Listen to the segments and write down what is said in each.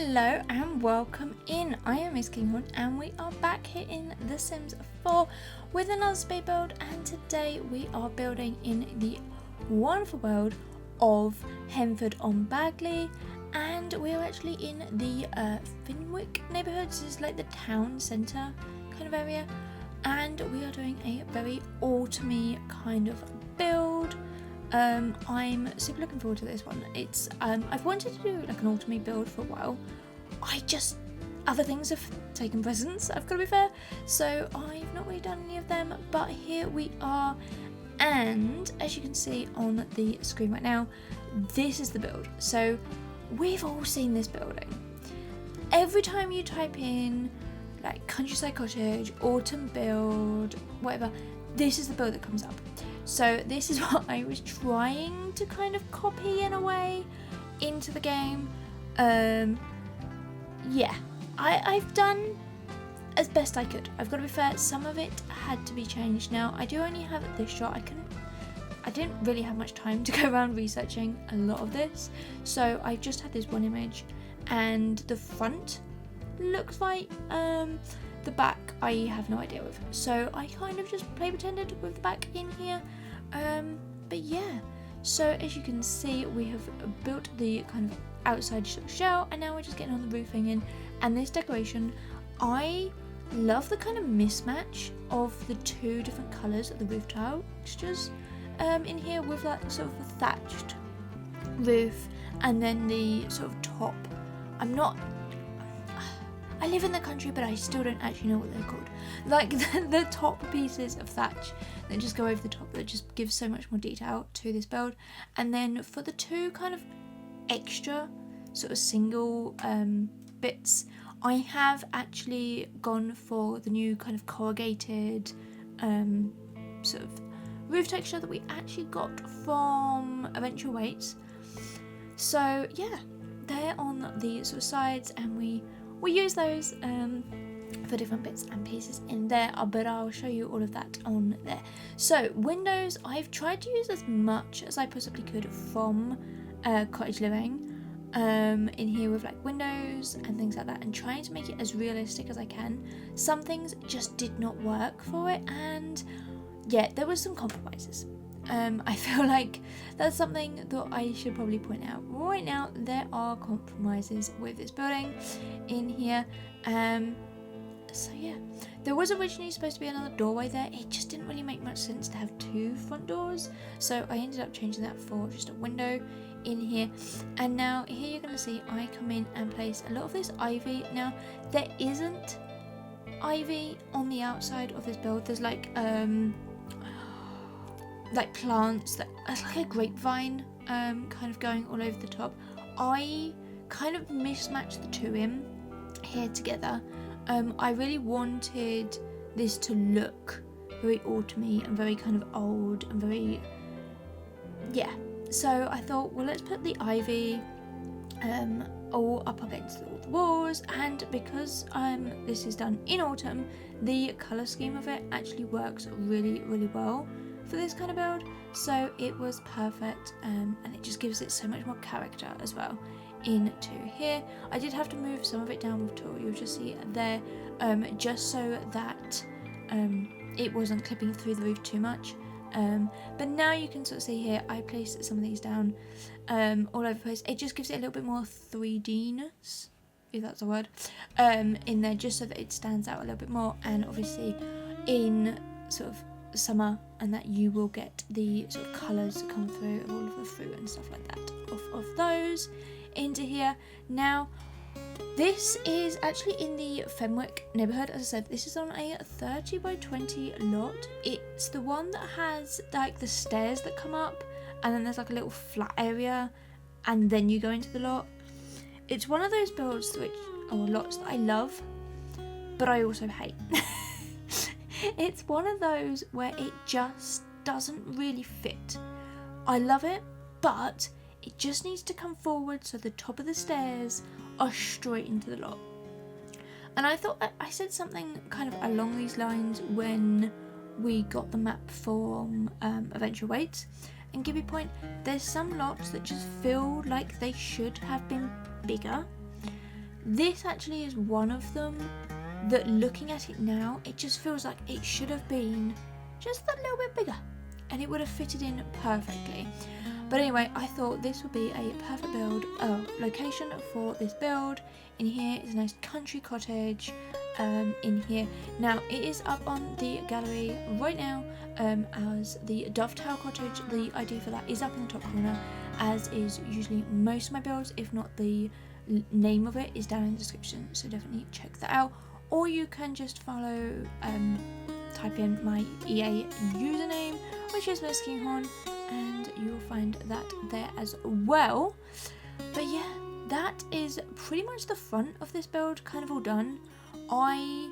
Hello and welcome in. I am MissKinghorn and we are back here in The Sims 4 with another speed build, and today we are building in the wonderful world of Henford-on-Bagley, and we are actually in the Finchwick neighbourhood. This is like the town centre kind of area, and we are doing a very autumny kind of build. I'm super looking forward to this one. It's I've wanted to do like an autumny build for a while. Other things have taken precedence, I've got to be fair, so I've not really done any of them, but here we are. And as you can see on the screen right now, this is the build. So we've all seen this building. Every time you type in like countryside cottage, autumn build, whatever, this is the build that comes up. So this is what I was trying to kind of copy in a way into the game. Yeah, I've done as best I could. I've got to be fair, some of it had to be changed. Now I do only have this shot. I didn't really have much time to go around researching a lot of this, so I just had this one image, and the front looks like the back I have no idea with, so I kind of just play pretended with the back in here. But yeah, so as you can see, we have built the kind of outside shell, and now we're just getting on the roofing in. And this decoration, I love the kind of mismatch of the two different colours of the roof tile textures in here, with that sort of a thatched roof and then the sort of top. I live in the country, but I still don't actually know what they're called. Like the top pieces of thatch that just go over the top, that just gives so much more detail to this build. And then for the two kind of extra sort of single bits, I have actually gone for the new kind of corrugated sort of roof texture that we actually got from Eventual Weights. So yeah, they're on the sort of sides, and we use those for different bits and pieces in there, but I'll show you all of that on there. So windows, I've tried to use as much as I possibly could from cottage living in here, with like windows and things like that, and trying to make it as realistic as I can. Some things just did not work for it, and yeah, there was some compromises. I feel like that's something that I should probably point out right now. There are compromises with this building in here. So yeah, there was originally supposed to be another doorway there. It just didn't really make much sense to have two front doors, so I ended up changing that for just a window in here. And now here you're going to see I come in and place a lot of this ivy. Now there isn't ivy on the outside of this build. There's like plants that are like a grapevine kind of going all over the top. I kind of mismatched the two in here together. I really wanted this to look very autumny and very kind of old and very, yeah. So I thought, well, let's put the ivy all up against all the walls, and because this is done in autumn, the colour scheme of it actually works really, really well for this kind of build, so it was perfect, and it just gives it so much more character as well into here. I did have to move some of it down with tool, you'll just see there, just so that it wasn't clipping through the roof too much. But now you can sort of see here, I placed some of these down all over the place. It just gives it a little bit more 3D-ness, if that's a word, in there, just so that it stands out a little bit more. And obviously in sort of summer and that, you will get the sort of colours that come through of all of the fruit and stuff like that of those into here. Now this is actually in the Finchwick neighbourhood. As I said, this is on a 30 by 20 lot. It's the one that has like the stairs that come up, and then there's like a little flat area, and then you go into the lot. It's one of those builds lots that I love, but I also hate. It's one of those where it just doesn't really fit. I love it, but it just needs to come forward so the top of the stairs are straight into the lot. And I thought I said something kind of along these lines when we got the map from Eventual Weights. And give you a point, there's some lots that just feel like they should have been bigger. This actually is one of them that, looking at it now, it just feels like it should have been just a little bit bigger and it would have fitted in perfectly. But anyway, I thought this would be a perfect location for this build. In here is a nice country cottage in here. Now, it is up on the gallery right now as the Dovetail Cottage. The ID for that is up in the top corner, as is usually most of my builds. If not, the name of it is down in the description, so definitely check that out. Or you can just follow, type in my EA username, which is MissKinghorn, and you'll find that there as well. But yeah, that is pretty much the front of this build kind of all done. I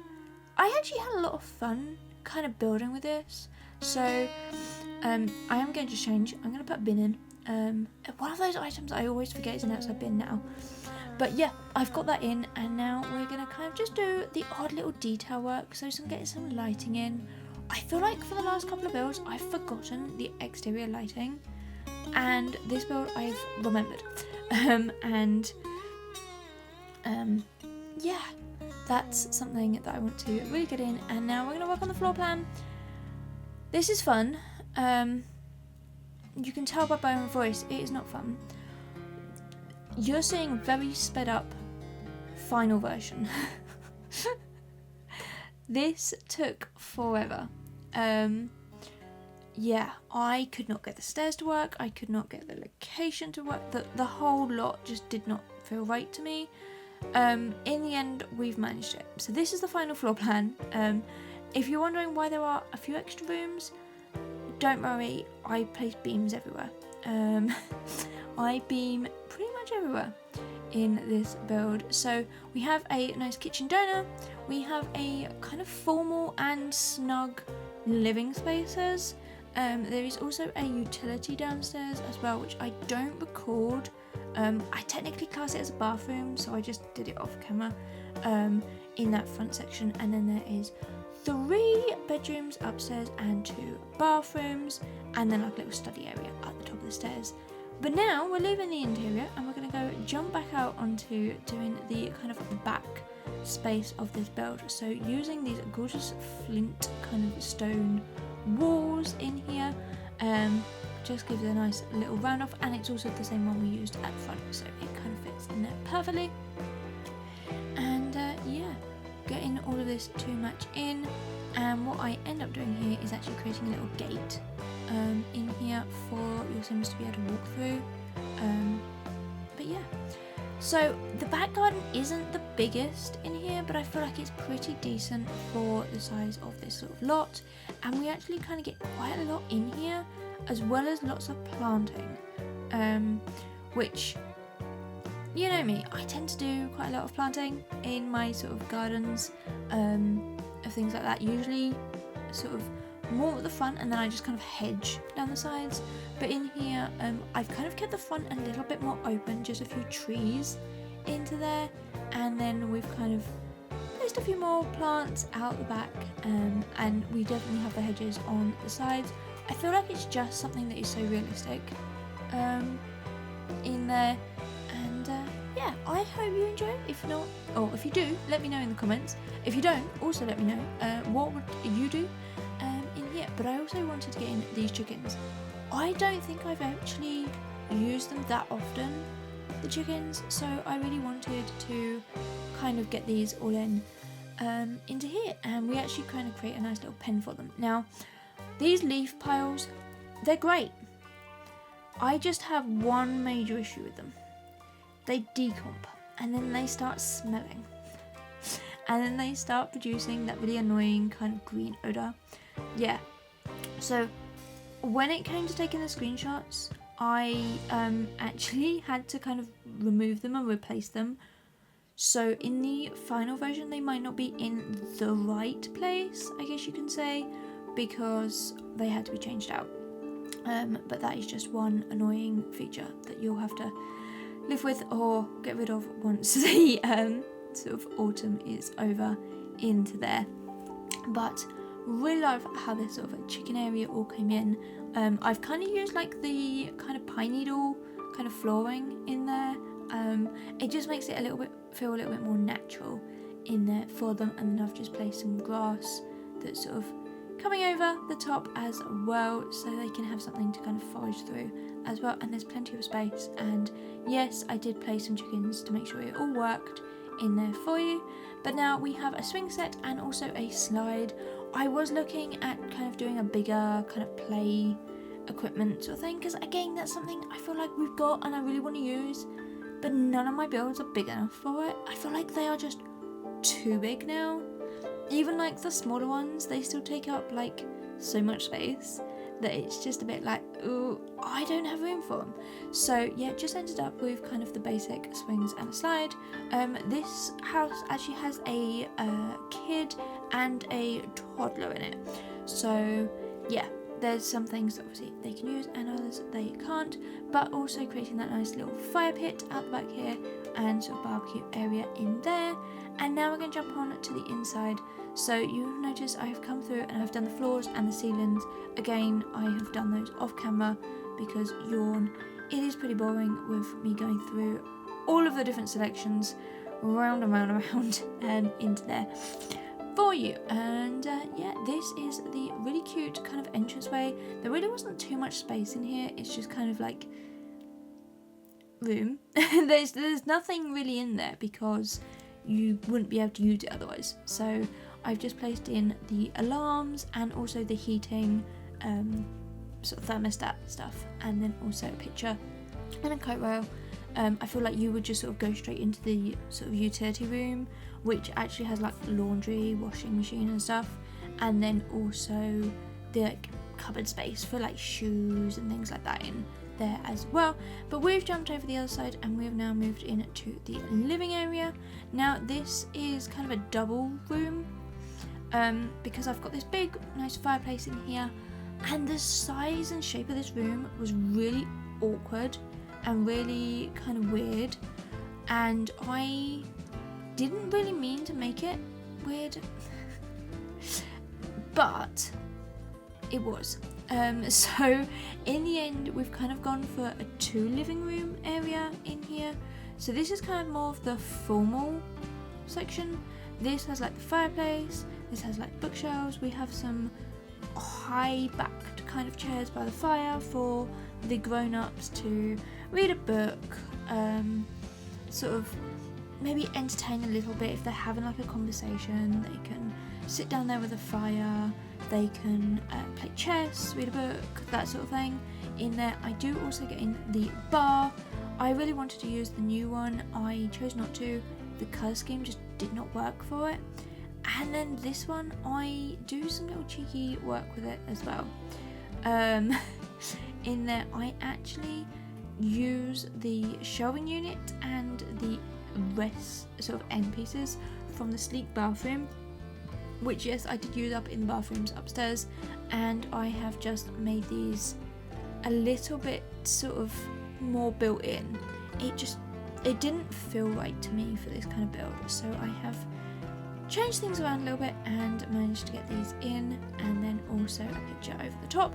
actually had a lot of fun kind of building with this, so I am going to change. I'm going to put a bin in. One of those items I always forget is an outside bin now. But yeah, I've got that in, and now we're going to kind of just do the odd little detail work, so getting some lighting in. I feel like for the last couple of builds I've forgotten the exterior lighting, and this build I've remembered. Yeah, that's something that I want to really get in. And now we're going to work on the floor plan. This is fun. You can tell by my voice, it is not fun. You're seeing a very sped up final version. This took forever. Yeah, I could not get the stairs to work, I could not get the location to work, the whole lot just did not feel right to me. In the end, we've managed it. So this is the final floor plan. If you're wondering why there are a few extra rooms, don't worry, I placed beams everywhere. I beam pretty much everywhere in this build. So we have a nice kitchen donor, we have a kind of formal and snug living spaces. There is also a utility downstairs as well, which I don't record. I technically class it as a bathroom, so I just did it off camera in that front section. And then there is 3 bedrooms upstairs and 2 bathrooms, and then like a little study area at the top of the stairs. But now we're leaving the interior and we're going to go jump back out onto doing the kind of back space of this build. So using these gorgeous flint kind of stone walls in here, just gives it a nice little round off, and it's also the same one we used at the front, so it kind of fits in there perfectly. And yeah, getting all of this to match in, and what I end up doing here is actually creating a little gate in here for your Sims to be able to walk through. But yeah, so the back garden isn't the biggest in here, but I feel like it's pretty decent for the size of this sort of lot, and we actually kind of get quite a lot in here, as well as lots of planting, which, you know me, I tend to do quite a lot of planting in my sort of gardens, of things like that, usually sort of more at the front, and then I just kind of hedge down the sides. But in here, I've kind of kept the front a little bit more open, just a few trees into there, and then we've kind of placed a few more plants out the back, and we definitely have the hedges on the sides. I feel like it's just something that is so realistic in there, and yeah, I hope you enjoy it. If not, or if you do, let me know in the comments. If you don't, also let me know what would you do in here. But I also wanted to get in these chickens. I don't think I've actually used them that often, the chickens, so I really wanted to kind of get these all in into here, and we actually kind of create a nice little pen for them. Now, these leaf piles, they're great. I just have one major issue with them. They decomp, and then they start smelling. And then they start producing that really annoying kind of green odour. Yeah. So, when it came to taking the screenshots, I actually had to kind of remove them and replace them. So in the final version, they might not be in the right place, I guess you can say, because they had to be changed out. But that is just one annoying feature that you'll have to live with or get rid of once the sort of autumn is over into there. But really love how this sort of chicken area all came in. I've kind of used like the kind of pine needle kind of flooring in there, It just makes it feel a little bit more natural in there for them. And then I've just placed some grass that's sort of coming over the top as well, so they can have something to kind of forage through as well. And there's plenty of space, and yes, I did place some chickens to make sure it all worked in there for you. But now we have a swing set and also a slide. I was looking at kind of doing a bigger kind of play equipment sort of thing, because again, that's something I feel like we've got and I really want to use, but none of my builds are big enough for it. I feel like they are just too big now. Even like the smaller ones, they still take up like so much space that it's just a bit like, ooh, I don't have room for them. So yeah, just ended up with kind of the basic swings and a slide. This house actually has a kid and a toddler in it. So yeah, there's some things that obviously they can use and others they can't, but also creating that nice little fire pit out the back here and sort of barbecue area in there. And now we're going to jump on to the inside. So you'll notice I have come through and I've done the floors and the ceilings. Again, I have done those off camera because yawn, it is pretty boring with me going through all of the different selections round and round and round and into there for you. And yeah, this is the really cute kind of entranceway. There really wasn't too much space in here. It's just kind of like room. there's nothing really in there because you wouldn't be able to use it otherwise. So I've just placed in the alarms and also the heating sort of thermostat stuff, and then also a picture and a coat rail. I feel like you would just sort of go straight into the sort of utility room, which actually has like laundry, washing machine and stuff, and then also the like cupboard space for like shoes and things like that in there as well. But we've jumped over the other side and we have now moved into the living area. Now this is kind of a double room because I've got this big nice fireplace in here, and the size and shape of this room was really awkward and really kind of weird, and I didn't really mean to make it weird but it was. So in the end we've kind of gone for a 2 living room area in here. So this is kind of more of the formal section. This has like the fireplace, this has like bookshelves, we have some high backed kind of chairs by the fire for the grown-ups to read a book, sort of maybe entertain a little bit. If they're having like a conversation, they can sit down there with a fire, they can play chess, read a book, that sort of thing in there. I do also get in the bar. I really wanted to use the new one, I chose not to. The colour scheme just did not work for it. And then this one, I do some little cheeky work with it as well. In there I actually use the shelving unit and the rest sort of end pieces from the sleek bathroom, which yes, I did use up in the bathrooms upstairs, and I have just made these a little bit sort of more built in. It didn't feel right to me for this kind of build, so I have changed things around a little bit and managed to get these in, and then also a picture over the top.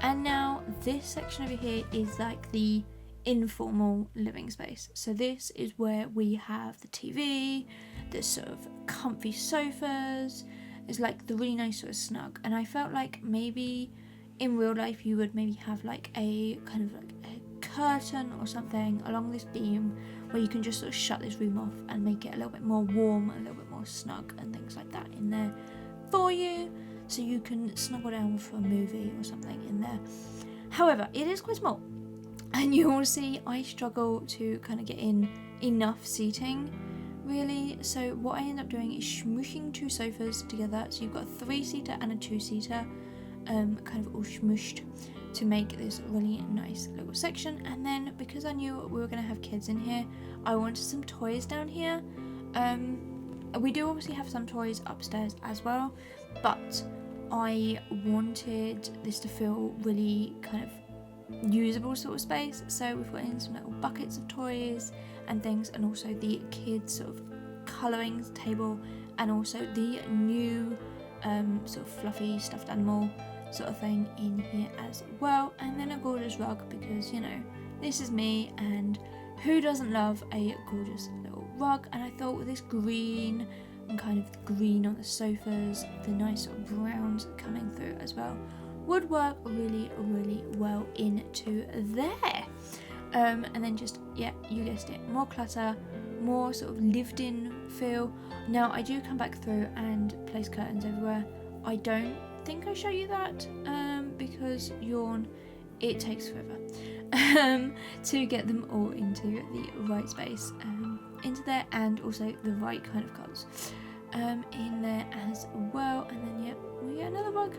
And now this section over here is like the informal living space. So this is where we have the TV, the sort of comfy sofas. It's like the really nice sort of snug, and I felt like maybe in real life you would maybe have like a kind of like a curtain or something along this beam where you can just sort of shut this room off and make it a little bit more warm, a little bit more snug and things like that in there for you, so you can snuggle down for a movie or something in there. However, it is quite small, and you will see I struggle to kind of get in enough seating really. So what I end up doing is smooshing 2 sofas together, so you've got a 3-seater and a 2-seater kind of all smooshed to make this really nice little section. And then because I knew we were going to have kids in here, I wanted some toys down here. We do obviously have some toys upstairs as well, but I wanted this to feel really kind of usable sort of space, so we've got in some little buckets of toys and things, and also the kids sort of colouring table, and also the new sort of fluffy stuffed animal sort of thing in here as well, and then a gorgeous rug because, you know, this is me and who doesn't love a gorgeous little rug? And I thought with this green and kind of green on the sofas, the nice sort of browns coming through as well, would work really, really well into there. And then just, yeah, you guessed it, more clutter, more sort of lived in feel. Now I do come back through and place curtains everywhere. I don't think I show you that because it takes forever to get them all into the right space, into there, and also the right kind of colours in there as well. And then yeah, we get another rug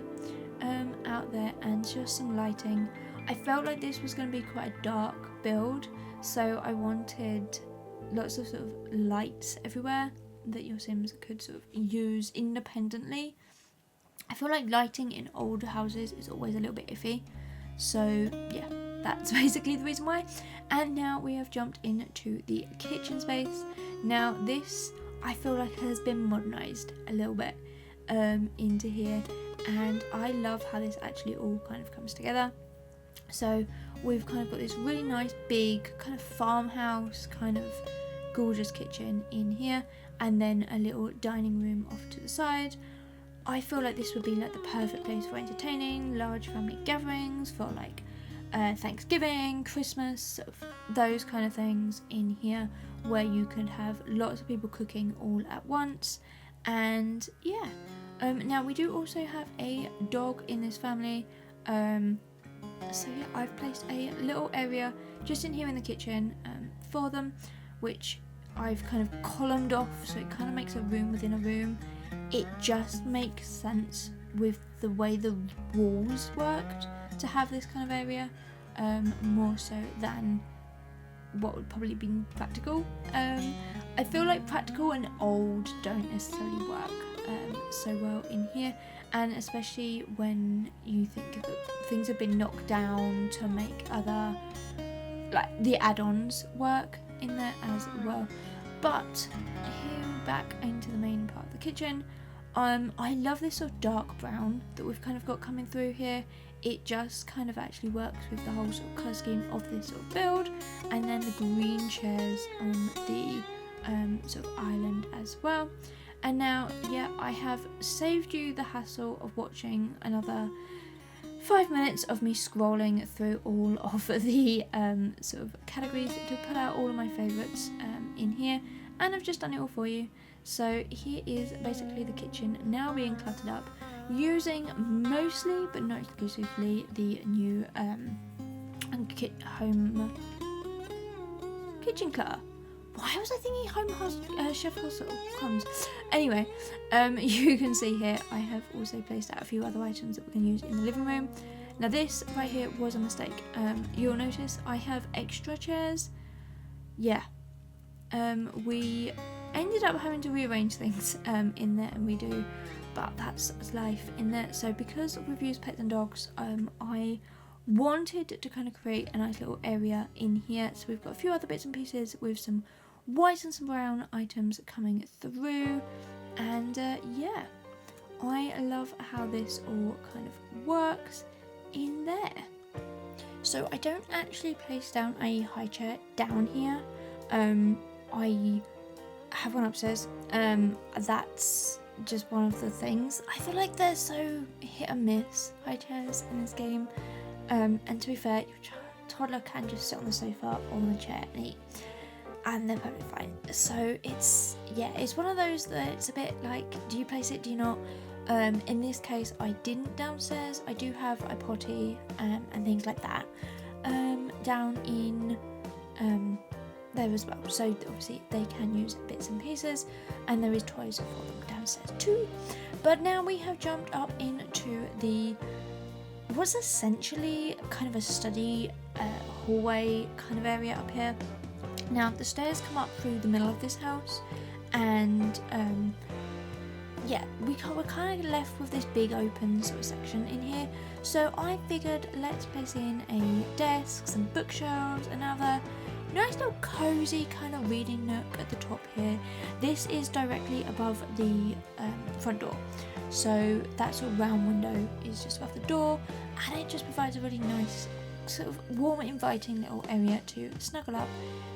out there, and just some lighting. I felt like this was going to be quite a dark build, so I wanted lots of sort of lights everywhere that your Sims could sort of use independently. I feel like lighting in older houses is always a little bit iffy, so yeah, that's basically the reason why. And now we have jumped into the kitchen space. Now this, I feel like, has been modernised a little bit into here, and I love how this actually all kind of comes together. So we've kind of got this really nice big kind of farmhouse kind of gorgeous kitchen in here, and then a little dining room off to the side. I feel like this would be like the perfect place for entertaining large family gatherings, for like Thanksgiving, Christmas, sort of those kind of things in here, where you could have lots of people cooking all at once. And yeah, now we do also have a dog in this family, so yeah, I've placed a little area just in here in the kitchen for them, which I've kind of columned off, so it kind of makes a room within a room. It just makes sense with the way the walls worked to have this kind of area, more so than what would probably be practical. I feel like practical and old don't necessarily work so well in here, and especially when you think that things have been knocked down to make other, like the add-ons, work in there as well. But here, back into the main part of the kitchen, I love this sort of dark brown that we've kind of got coming through here. It just kind of actually works with the whole sort of colour scheme of this sort of build. And then the green chairs on the sort of island as well. And now, yeah, I have saved you the hassle of watching another 5 minutes of me scrolling through all of the sort of categories to pull out all of my favourites in here, and I've just done it all for you. So here is basically the kitchen now being cluttered up, using mostly but not exclusively the new home kitchen clutter. Why was I thinking home chef hustle? Crumbs. Anyway, you can see here I have also placed out a few other items that we can use in the living room. Now this right here was a mistake. You'll notice I have extra chairs. Yeah. We ended up having to rearrange things in there, and we do, but that's life in there. So because we've used pets and dogs, I wanted to kind of create a nice little area in here. So we've got a few other bits and pieces with some white and some brown items coming through, and yeah, I love how this all kind of works in there. So I don't actually place down a high chair down here. I have one upstairs. That's just one of the things. I feel like they're so hit and miss, high chairs in this game. And to be fair, your toddler can just sit on the sofa or on the chair and eat, and they're perfectly fine. So it's one of those that it's a bit like, do you place it, do you not? In this case, I didn't downstairs. I do have a potty and things like that down in there as well. So obviously they can use bits and pieces, and there is toys for them downstairs too. But now we have jumped up into the what's essentially kind of a study hallway kind of area up here. Now the stairs come up through the middle of this house, and yeah, we're kind of left with this big open sort of section in here. So I figured let's place in a desk, some bookshelves, another nice little cozy kind of reading nook at the top here. This is directly above the front door, so that sort of round window is just above the door, and it just provides a really nice sort of warm, inviting little area to snuggle up,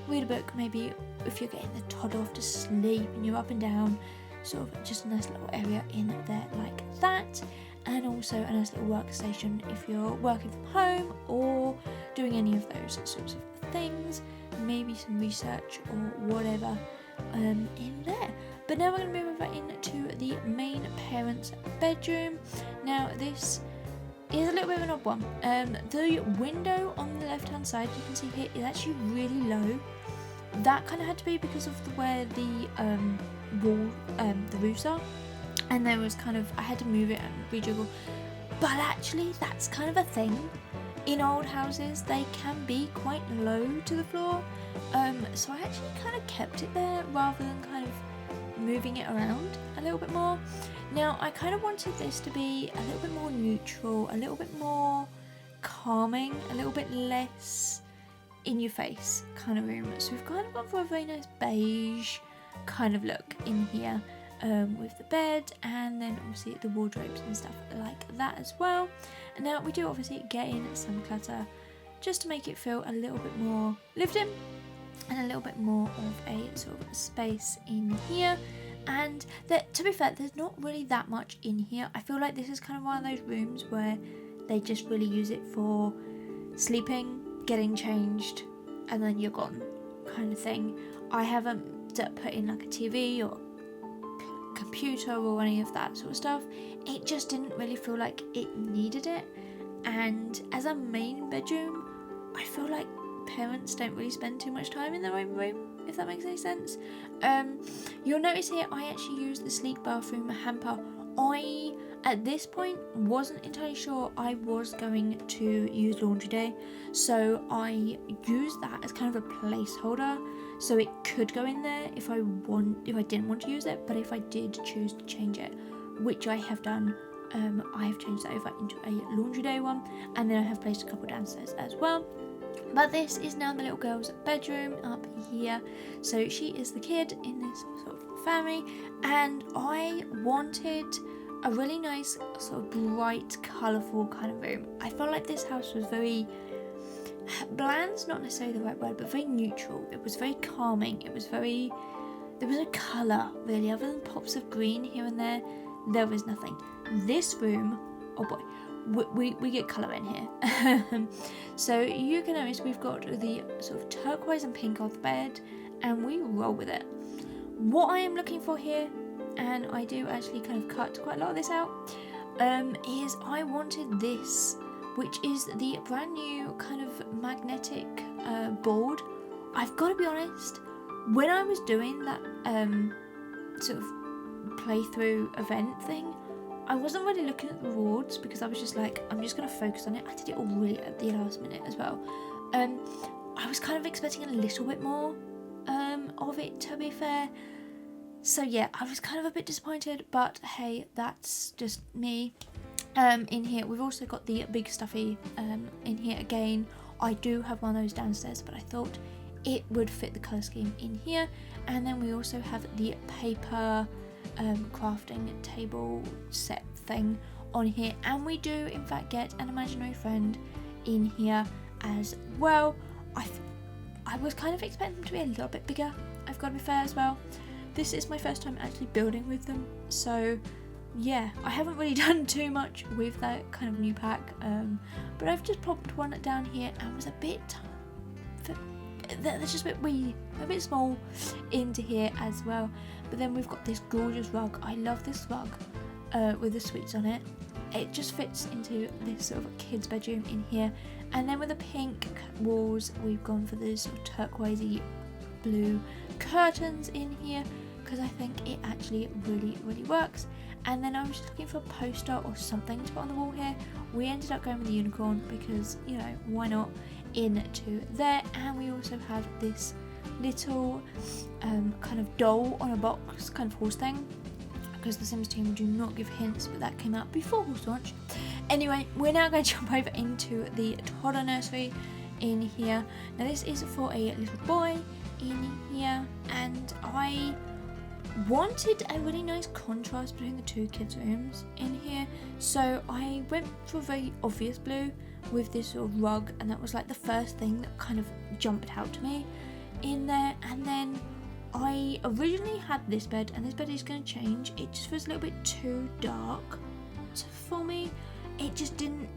read a book, maybe if you're getting the toddler off to sleep and you're up and down, sort of just a nice little area in there like that. And also a nice little workstation if you're working from home or doing any of those sorts of things, maybe some research or whatever in there. But now we're going to move over into the main parents' bedroom. Now this is a little bit of an odd one. The window on the left hand side, you can see here, is actually really low. That kind of had to be because of where the wall, the roofs are, and there was kind of, I had to move it and rejiggle. But actually that's kind of a thing in old houses, they can be quite low to the floor, so I actually kind of kept it there rather than kind of moving it around a little bit more. Now I kind of wanted this to be a little bit more neutral, a little bit more calming, a little bit less in your face kind of room. So we've kind of gone for a very nice beige kind of look in here, with the bed and then obviously the wardrobes and stuff like that as well. And now we do obviously get in some clutter just to make it feel a little bit more lived in and a little bit more of a sort of space in here. And to be fair, there's not really that much in here. I feel like this is kind of one of those rooms where they just really use it for sleeping, getting changed, and then you're gone kind of thing. I haven't put in like a TV or computer or any of that sort of stuff. It just didn't really feel like it needed it. And as a main bedroom, I feel like parents don't really spend too much time in their own room, if that makes any sense. You'll notice here I actually used the sleek bathroom hamper. I, at this point, wasn't entirely sure I was going to use laundry day, so I used that as kind of a placeholder, so it could go in there if I didn't want to use it. But if I did choose to change it, which I have done, I have changed that over into a laundry day one, and then I have placed a couple downstairs as well. But this is now the little girl's bedroom up here. So she is the kid in this sort of family, and I wanted a really nice sort of bright, colourful kind of room. I felt like this house was very bland's not necessarily the right word, but very neutral. It was very calming. There was no colour really, other than pops of green here and there. There was nothing. This room, oh boy, we get colour in here. So you can notice we've got the sort of turquoise and pink on the bed, and we roll with it. What I am looking for here, and I do actually kind of cut quite a lot of this out, is I wanted this, which is the brand new kind of magnetic board. I've got to be honest, when I was doing that sort of playthrough event thing, I wasn't really looking at the rewards because I was just like, I'm just going to focus on it. I did it all really at the last minute as well. I was kind of expecting a little bit more of it, to be fair. So yeah, I was kind of a bit disappointed, but hey, that's just me. In here, we've also got the big stuffy in here again. I do have one of those downstairs, but I thought it would fit the colour scheme in here. And then we also have the paper crafting table set thing on here, and we do in fact get an imaginary friend in here as well. I was kind of expecting them to be a little bit bigger, I've got to be fair as well. This is my first time actually building with them, so yeah, I haven't really done too much with that kind of new pack, but I've just popped one down here and was a bit, they're just a bit wee, a bit small into here as well. But then we've got this gorgeous rug. I love this rug with the sweets on it. It just fits into this sort of kid's bedroom in here. And then with the pink walls, we've gone for this sort of turquoisey blue curtains in here, because I think it actually really, really works. And then I was just looking for a poster or something to put on the wall here. We ended up going with the unicorn because, you know, why not, into there. And we also have this little kind of doll on a box kind of horse thing, because the Sims team do not give hints, but that came out before horse launch. Anyway, we're now going to jump over into the toddler nursery in here. Now this is for a little boy in here, and I wanted a really nice contrast between the two kids' rooms in here, so I went for a very obvious blue, with this sort of rug, and that was like the first thing that kind of jumped out to me in there. And then I originally had this bed, and this bed is going to change. It just feels a little bit too dark for me. It just didn't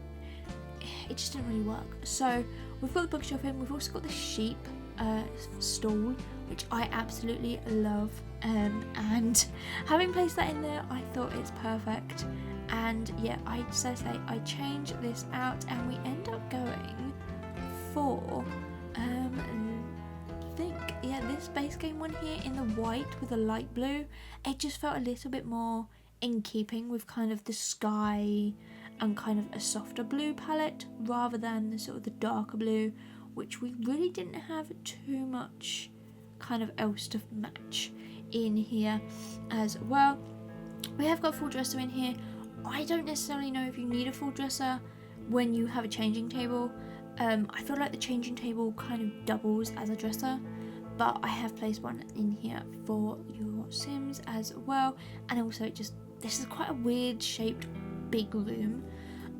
really work. So we've got the bookshelf in. We've also got the sheep stall, which I absolutely love, and having placed that in there, I thought it's perfect. And yeah, I change this out, and we end up going for this base game one here in the white with a light blue. It just felt a little bit more in keeping with kind of the sky and kind of a softer blue palette, rather than the sort of the darker blue, which we really didn't have too much kind of else to match in here as well. We have got a full dresser in here. I don't necessarily know if you need a full dresser when you have a changing table. I feel like the changing table kind of doubles as a dresser, but I have placed one in here for your Sims as well. And also this is quite a weird shaped big room.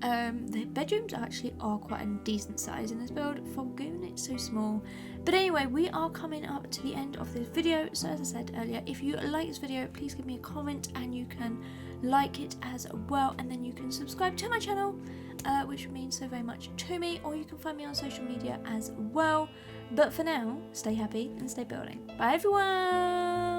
The bedrooms actually are quite a decent size in this build. For Goon, it's so small. But anyway, we are coming up to the end of this video. So as I said earlier, if you like this video, please give me a comment, and you can like it as well, and then you can subscribe to my channel, which means so very much to me, or you can find me on social media as well. But for now, stay happy and stay building. Bye everyone!